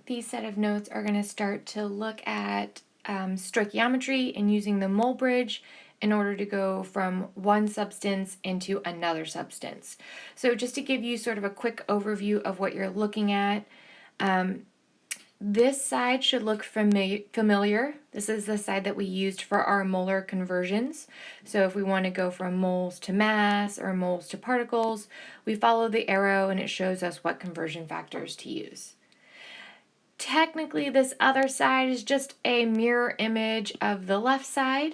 These set of notes are going to start to look at stoichiometry and using the mole bridge in order to go from one substance into another substance. So just to give you sort of a quick overview of what you're looking at, this side should look familiar. This is the side that we used for our molar conversions. So if we want to go from moles to mass or moles to particles, we follow the arrow and it shows us what conversion factors to use. Technically, this other side is just a mirror image of the left side.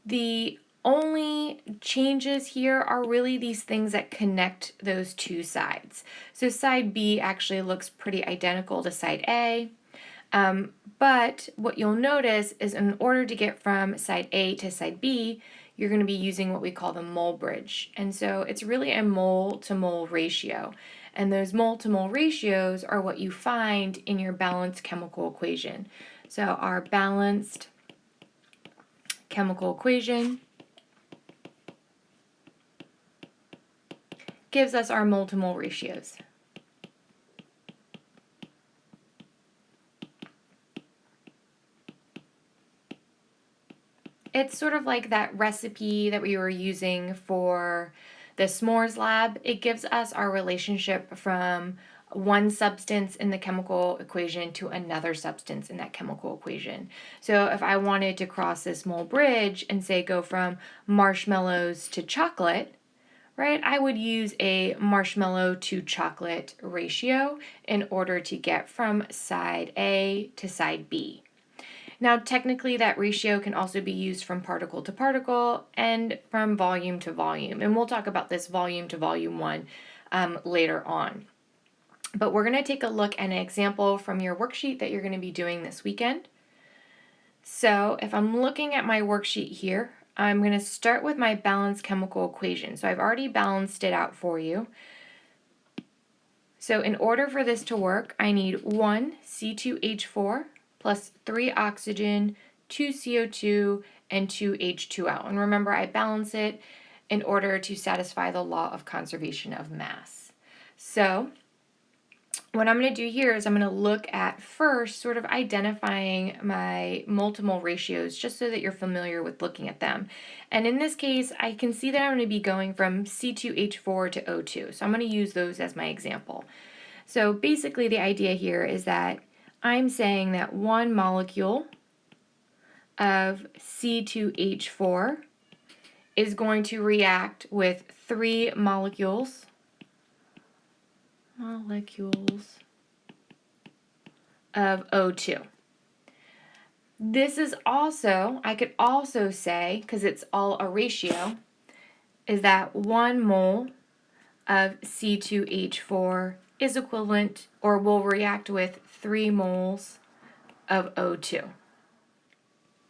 The only changes here are really these things that connect those two sides. So side B actually looks pretty identical to side A, but what you'll notice is in order to get from side A to side B, you're going to be using what we call the mole bridge. And so it's really a mole to mole ratio. And those mole to mole ratios are what you find in your balanced chemical equation. So our balanced chemical equation gives us our mole to mole ratios. It's sort of like that recipe that we were using for the s'mores lab. It gives us our relationship from one substance in the chemical equation to another substance in that chemical equation. So if I wanted to cross this mole bridge and say go from marshmallows to chocolate, right, I would use a marshmallow to chocolate ratio in order to get from side A to side B. Now, technically, that ratio can also be used from particle to particle and from volume to volume. And we'll talk about this volume to volume one later on. But we're going to take a look at an example from your worksheet that you're going to be doing this weekend. So if I'm looking at my worksheet here, I'm going to start with my balanced chemical equation. So I've already balanced it out for you. So in order for this to work, I need 1 C2H4 plus 3 oxygen, 2 CO2, and 2 H2O. And remember, I balance it in order to satisfy the law of conservation of mass. So what I'm going to do here is I'm going to look at first sort of identifying my multiple ratios just so that you're familiar with looking at them. And in this case, I can see that I'm going to be going from C2H4 to O2. So I'm going to use those as my example. So basically the idea here is that I'm saying that one molecule of C2H4 is going to react with 3 molecules of O2. This is also, I could also say, because it's all a ratio, is that 1 mole of C2H4 is equivalent or will react with 3 moles of O2.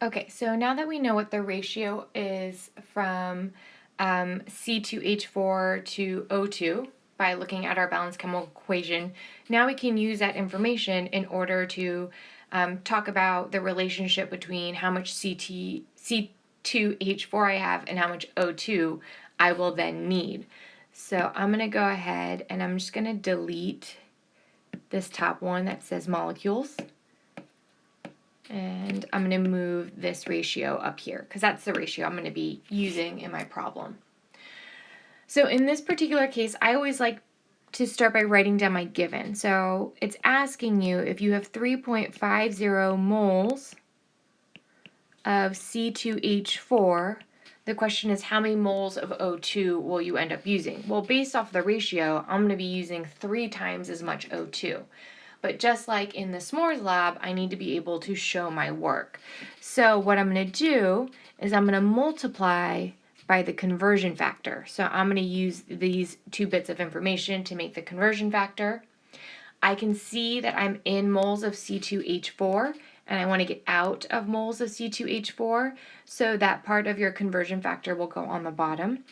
Okay, so now that we know what the ratio is from C2H4 to O2 by looking at our balanced chemical equation, now we can use that information in order to talk about the relationship between how much C2H4 I have and how much O2 I will then need. So I'm going to go ahead and I'm just going to delete this top one that says molecules. And I'm going to move this ratio up here because that's the ratio I'm going to be using in my problem. So in this particular case, I always like to start by writing down my given. So it's asking you if you have 3.50 moles of C2H4, the question is how many moles of O2 will you end up using? Well, based off the ratio, I'm going to be using 3 times as much O2. But just like in the s'mores lab, I need to be able to show my work. So what I'm going to do is I'm going to multiply by the conversion factor. So I'm going to use these 2 bits of information to make the conversion factor. I can see that I'm in moles of C2H4 and I want to get out of moles of C2H4, so that part of your conversion factor will go on the bottom.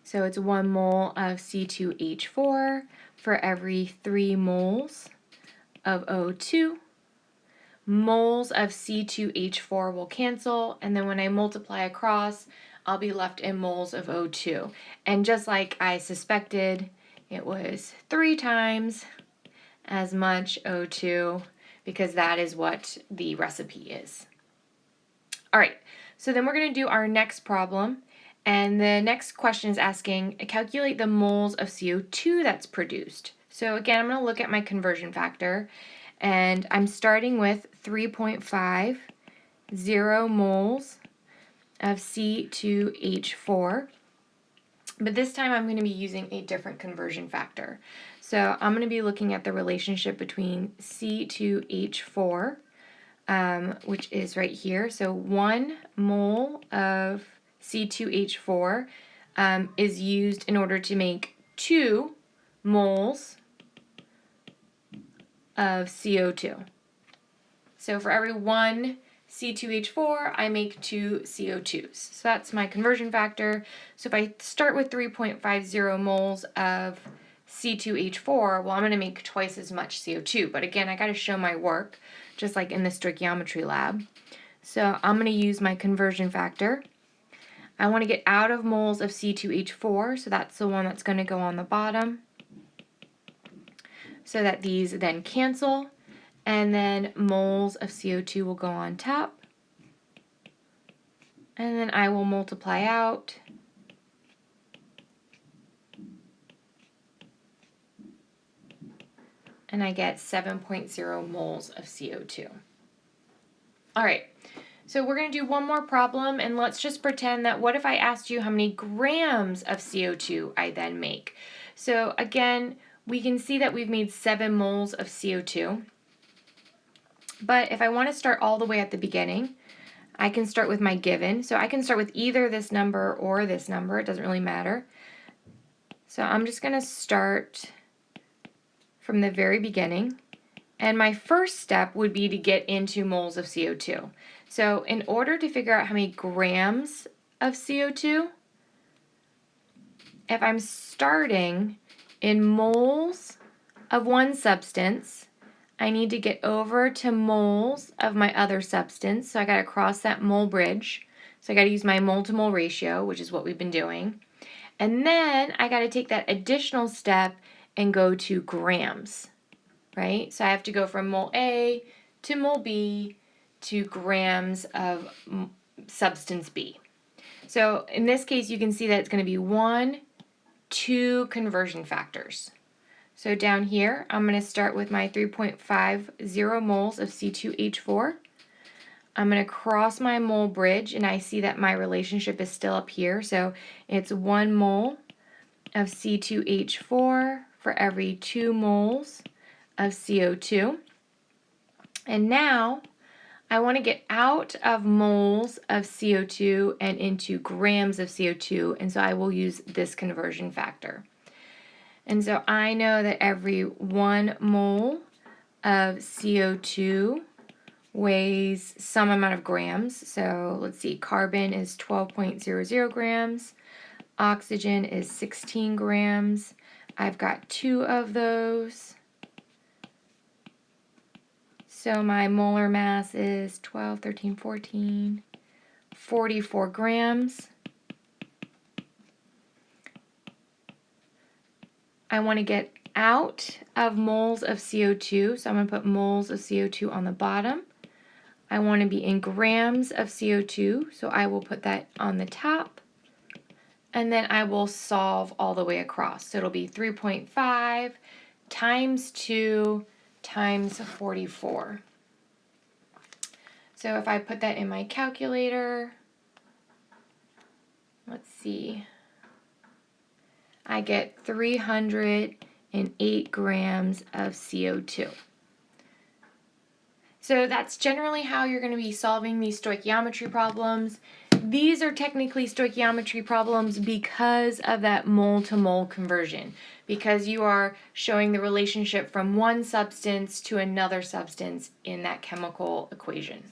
So it's 1 mole of C2H4 for every 3 moles of O2. Moles of C2H4 will cancel, and then when I multiply across, I'll be left in moles of O2. And just like I suspected, it was 3 times as much O2 because that is what the recipe is. All right, so then we're going to do our next problem. And the next question is asking, calculate the moles of CO2 that's produced. So again, I'm going to look at my conversion factor. And I'm starting with 3.50 moles of C2H4. But this time I'm going to be using a different conversion factor. So I'm going to be looking at the relationship between C2H4, which is right here. So 1 mole of C2H4 is used in order to make 2 moles of CO2. So for every 1 C2H4, I make 2 CO2s. So that's my conversion factor. So if I start with 3.50 moles of C2H4, well, I'm going to make twice as much CO2. But again, I got to show my work, just like in the stoichiometry lab. So I'm going to use my conversion factor. I want to get out of moles of C2H4, so that's the one that's going to go on the bottom, so that these then cancel. And then moles of CO2 will go on top. And then I will multiply out. And I get 7.0 moles of CO2. All right, so we're going to do one more problem, and let's just pretend that what if I asked you how many grams of CO2 I then make? So again, we can see that we've made 7 moles of CO2. But if I want to start all the way at the beginning, I can start with my given. So I can start with either this number or this number. It doesn't really matter. So I'm just going to start from the very beginning. And my first step would be to get into moles of CO2. So in order to figure out how many grams of CO2, if I'm starting in moles of one substance, I need to get over to moles of my other substance. So I got to cross that mole bridge. So I got to use my mole to mole ratio, which is what we've been doing. And then I got to take that additional step and go to grams, right? So I have to go from mole A to mole B to grams of substance B. So in this case, you can see that it's going to be 1, 2 conversion factors. So down here, I'm going to start with my 3.50 moles of C2H4. I'm going to cross my mole bridge, and I see that my relationship is still up here. So it's 1 mole of C2H4 for every 2 moles of CO2. And now I want to get out of moles of CO2 and into grams of CO2, and so I will use this conversion factor. And so I know that every 1 mole of CO2 weighs some amount of grams. So let's see, carbon is 12.00 grams, oxygen is 16 grams. I've got 2 of those. So my molar mass is 12, 13, 14, 44 grams. I want to get out of moles of CO2, so I'm going to put moles of CO2 on the bottom. I want to be in grams of CO2, so I will put that on the top. And then I will solve all the way across. So it'll be 3.5 times 2 times 44. So if I put that in my calculator, let's see, I get 308 grams of CO2. So that's generally how you're going to be solving these stoichiometry problems. These are technically stoichiometry problems because of that mole to mole conversion, because you are showing the relationship from one substance to another substance in that chemical equation.